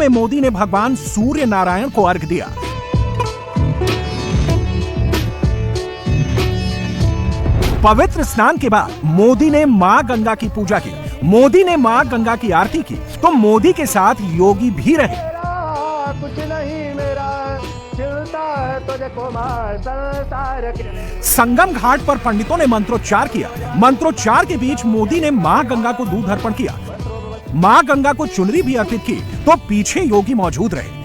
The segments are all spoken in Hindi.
में मोदी ने भगवान सूर्य नारायण को अर्घ्य दिया। पवित्र स्नान के बाद मोदी ने मां गंगा की पूजा की। मोदी ने मां गंगा की आरती की तो मोदी के साथ योगी भी रहे। कुछ नहीं मेरा चिढ़ता है तुझे संसार। संगम घाट पर पंडितों ने मंत्रोच्चार किया। मंत्रोच्चार के बीच मोदी ने मां गंगा को दूध अर्पण किया। मां गंगा को चुनरी भी अर्पित की तो पीछे योगी मौजूद रहे।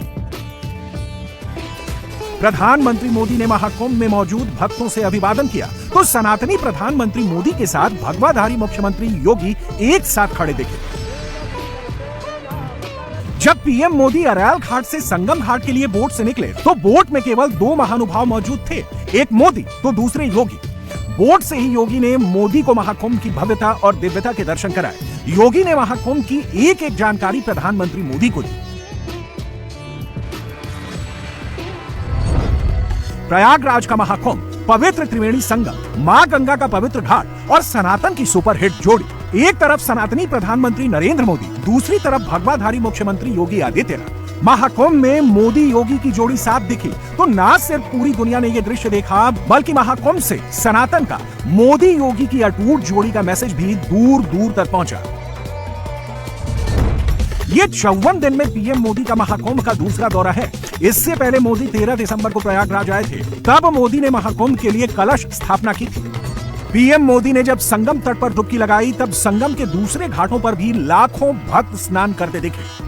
प्रधानमंत्री मोदी ने महाकुंभ में मौजूद भक्तों से अभिवादन किया तो सनातनी प्रधानमंत्री मोदी के साथ भगवाधारी मुख्यमंत्री योगी एक साथ खड़े दिखे। जब पीएम मोदी अरैल घाट से संगम घाट के लिए बोट से निकले तो बोट में केवल दो महानुभाव मौजूद थे, एक मोदी तो दूसरे योगी। बोट से ही योगी ने मोदी को महाकुंभ की भव्यता और दिव्यता के दर्शन कराए। योगी ने महाकुंभ की एक एक जानकारी प्रधानमंत्री मोदी को दी। प्रयागराज का महाकुंभ, पवित्र त्रिवेणी संगम, मां गंगा का पवित्र घाट और सनातन की सुपरहिट जोड़ी। एक तरफ सनातनी प्रधानमंत्री नरेंद्र मोदी, दूसरी तरफ भगवाधारी मुख्यमंत्री योगी आदित्यनाथ। महाकुंभ में मोदी योगी की जोड़ी साफ दिखी तो न सिर्फ पूरी दुनिया ने यह दृश्य देखा बल्कि महाकुंभ से सनातन का मोदी योगी की अटूट जोड़ी का मैसेज भी दूर दूर तक पहुंचा। ये 54 दिन में पीएम मोदी का महाकुंभ का दूसरा दौरा है। इससे पहले मोदी 13 दिसंबर को प्रयागराज आए थे। तब मोदी ने महाकुंभ के लिए कलश स्थापना की थी। पीएम मोदी ने जब संगम तट पर डुबकी लगाई तब संगम के दूसरे घाटों पर भी लाखों भक्त स्नान करते दिखे।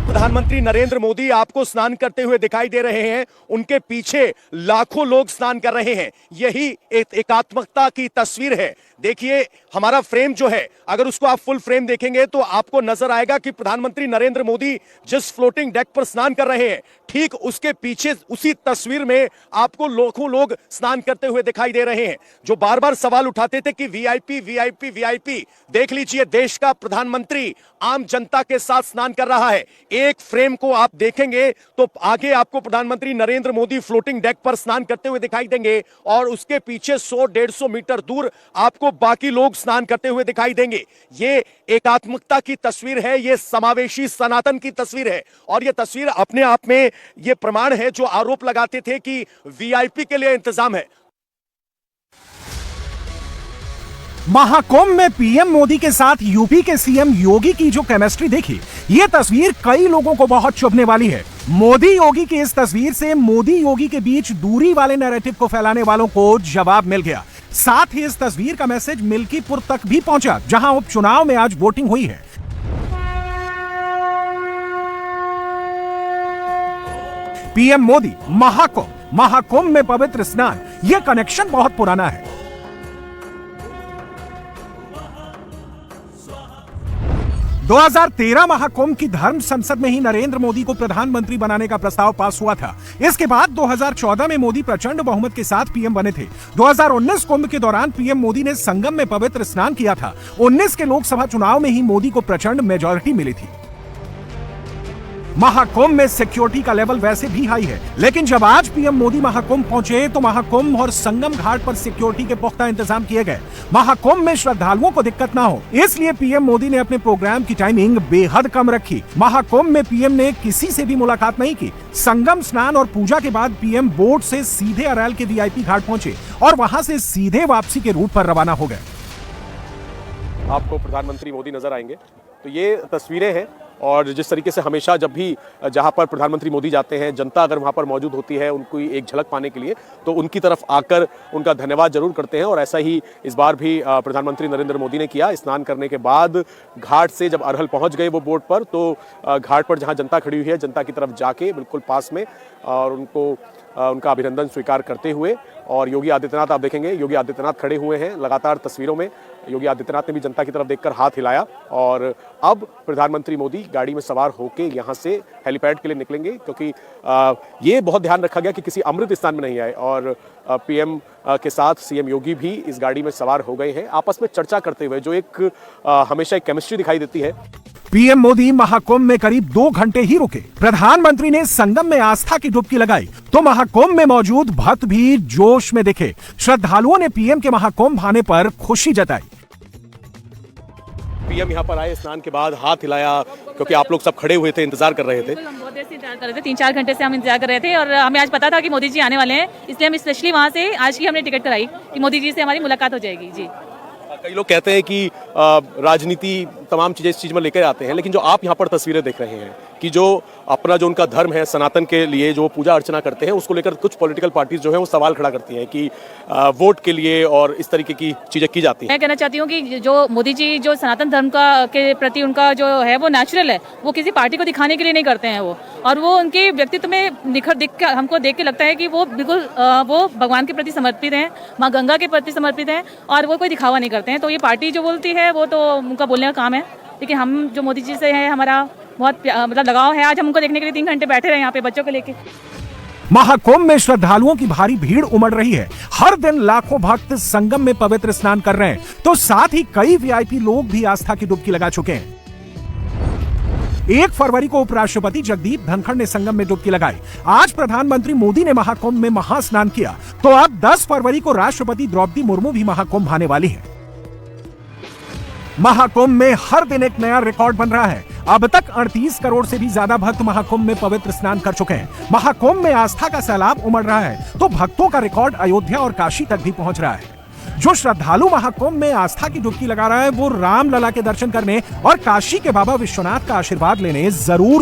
प्रधानमंत्री नरेंद्र मोदी आपको स्नान करते हुए दिखाई दे रहे हैं। उनके पीछे लाखों लोग स्नान कर रहे हैं। यही एकात्मकता की तस्वीर है। देखिए हमारा फ्रेम जो है, अगर उसको आप फुल फ्रेम देखेंगे तो आपको नजर आएगा कि प्रधानमंत्री नरेंद्र मोदी जिस फ्लोटिंग डेक पर स्नान कर रहे हैं, ठीक उसके पीछे उसी तस्वीर में आपको लाखों लोग स्नान करते हुए दिखाई दे रहे हैं। जो बार बार सवाल उठाते थे कि वीआईपी वीआईपी वीआईपी, देख लीजिए देश का प्रधानमंत्री आम जनता के साथ स्नान कर रहा है। एक फ्रेम को आप देखेंगे तो आगे आपको प्रधानमंत्री नरेंद्र मोदी फ्लोटिंग डेक पर स्नान करते हुए दिखाई देंगे और उसके पीछे 100-150 मीटर दूर आपको बाकी लोग स्नान करते हुए दिखाई देंगे। ये एकात्मकता की तस्वीर है, ये समावेशी सनातन की तस्वीर है और ये तस्वीर अपने आप में ये प्रमाण है जो आरोप लगाते थे कि वीआईपी के लिए इंतजाम है। महाकुंभ में पीएम मोदी के साथ यूपी के सीएम योगी की जो केमिस्ट्री देखी, ये तस्वीर कई लोगों को बहुत चुभने वाली है। मोदी योगी की इस तस्वीर से मोदी योगी के बीच दूरी वाले नैरेटिव को फैलाने वालों को जवाब मिल गया। साथ ही इस तस्वीर का मैसेज मिल्कीपुर तक भी पहुंचा, जहां उपचुनाव में आज वोटिंग हुई है। पीएम मोदी, महाकुंभ में पवित्र स्नान, यह कनेक्शन बहुत पुराना है। 2013 महाकुंभ की धर्म संसद में ही नरेंद्र मोदी को प्रधानमंत्री बनाने का प्रस्ताव पास हुआ था। इसके बाद 2014 में मोदी प्रचंड बहुमत के साथ पीएम बने थे। 2019 कुंभ के दौरान पीएम मोदी ने संगम में पवित्र स्नान किया था। 19 के लोकसभा चुनाव में ही मोदी को प्रचंड मेजॉरिटी मिली थी। महाकुंभ में सिक्योरिटी का लेवल वैसे भी हाई है, लेकिन जब आज पीएम मोदी महाकुंभ पहुंचे तो महाकुंभ और संगम घाट पर सिक्योरिटी के पुख्ता इंतजाम किए गए। महाकुंभ में श्रद्धालुओं को दिक्कत ना हो, इसलिए पीएम मोदी ने अपने प्रोग्राम की टाइमिंग बेहद कम रखी। महाकुंभ में पीएम ने किसी से भी मुलाकात नहीं की। संगम स्नान और पूजा के बाद पीएम बोट से सीधे अरैल के वीआईपी घाट पहुंचे और वहां से सीधे वापसी के रूट पर रवाना हो गए। आपको प्रधानमंत्री मोदी नजर आएंगे तो ये तस्वीरें हैं और जिस तरीके से हमेशा जब भी जहां पर प्रधानमंत्री मोदी जाते हैं, जनता अगर वहां पर मौजूद होती है उनको एक झलक पाने के लिए, तो उनकी तरफ आकर उनका धन्यवाद जरूर करते हैं। और ऐसा ही इस बार भी प्रधानमंत्री नरेंद्र मोदी ने किया। स्नान करने के बाद घाट से जब अरहल पहुंच गए वो बोट पर, तो घाट पर जहां जनता खड़ी हुई है, जनता की तरफ जाके बिल्कुल पास में और उनका अभिनंदन स्वीकार करते हुए, और योगी आदित्यनाथ आप देखेंगे, योगी आदित्यनाथ खड़े हुए हैं लगातार तस्वीरों में। योगी आदित्यनाथ ने भी जनता की तरफ देखकर हाथ हिलाया और अब प्रधानमंत्री मोदी गाड़ी में सवार होकर यहां से हेलीपैड के लिए निकलेंगे, क्योंकि ये बहुत ध्यान रखा गया कि किसी अमृत स्थान में नहीं आए। और पीएम के साथ सीएम योगी भी इस गाड़ी में सवार हो गए हैं, आपस में चर्चा करते हुए, जो एक हमेशा एक केमिस्ट्री दिखाई देती है। पीएम मोदी महाकुंभ में करीब 2 घंटे ही रुके। प्रधानमंत्री ने संगम में आस्था की डुबकी लगाई तो महाकुंभ में मौजूद भक्त भी जोश में दिखे। श्रद्धालुओं ने पीएम के महाकुंभ आने पर खुशी जताई। पीएम यहाँ पर आए, स्नान के बाद हाथ हिलाया, क्योंकि आप लोग सब खड़े हुए थे, इंतजार कर रहे थे। बिल्कुल, हम बहुत देर से इंतजार कर रहे थे, 3-4 घंटे से हम इंतजार कर रहे थे और हमें आज पता था कि मोदी जी आने वाले हैं, इसलिए हम स्पेशली वहाँ से आज की हमने टिकट कराई कि मोदी जी से हमारी मुलाकात हो जाएगी। जी, कई लोग कहते हैं कि राजनीति तमाम चीजें इस चीज में लेकर आते हैं, लेकिन जो आप यहाँ पर तस्वीरें देख रहे हैं कि जो अपना जो उनका धर्म है, सनातन के लिए जो पूजा अर्चना करते हैं, उसको लेकर कुछ पॉलिटिकल पार्टीज जो है वो सवाल खड़ा करती हैं कि वोट के लिए और इस तरीके की चीजें की जाती हैं। मैं कहना चाहती हूँ कि जो मोदी जी जो सनातन धर्म का के प्रति उनका जो है वो नेचुरल है, वो किसी पार्टी को दिखाने के लिए नहीं करते हैं वो, और वो उनके व्यक्तित्व में हमको देख के लगता है कि वो बिल्कुल वो भगवान के प्रति समर्पित हैं, माँ गंगा के प्रति समर्पित हैं और वो कोई दिखावा नहीं करते हैं। तो ये पार्टी जो बोलती है वो तो उनका बोलने का काम है, लेकिन हम जो मोदी जी से है हमारा बहुत मतलब लगाव है। आज हम उनको देखने के लिए 3 घंटे बैठे रहे यहाँ पे बच्चों को लेके। महाकुंभ में श्रद्धालुओं की भारी भीड़ उमड़ रही है। हर दिन लाखों भक्त संगम में पवित्र स्नान कर रहे हैं, तो साथ ही कई वीआईपी लोग भी आस्था की डुबकी लगा चुके हैं। 1 फरवरी को उपराष्ट्रपति जगदीप धनखड़ ने संगम में डुबकी लगाई। आज प्रधानमंत्री मोदी ने महाकुंभ में महास्नान किया, तो अब 10 फरवरी को राष्ट्रपति द्रौपदी मुर्मू भी महाकुंभ आने वाली है। महाकुंभ में हर दिन एक नया रिकॉर्ड बन रहा है। अब तक 38 करोड़ से भी ज्यादा भक्त महाकुंभ में पवित्र स्नान कर चुके हैं। महाकुंभ में आस्था का सैलाब उमड़ रहा है, तो भक्तों का रिकॉर्ड अयोध्या और काशी तक भी पहुंच रहा है। जो श्रद्धालु महाकुंभ में आस्था की डुबकी लगा रहा है, वो रामलला के दर्शन करने और काशी के बाबा विश्वनाथ का आशीर्वाद लेने जरूर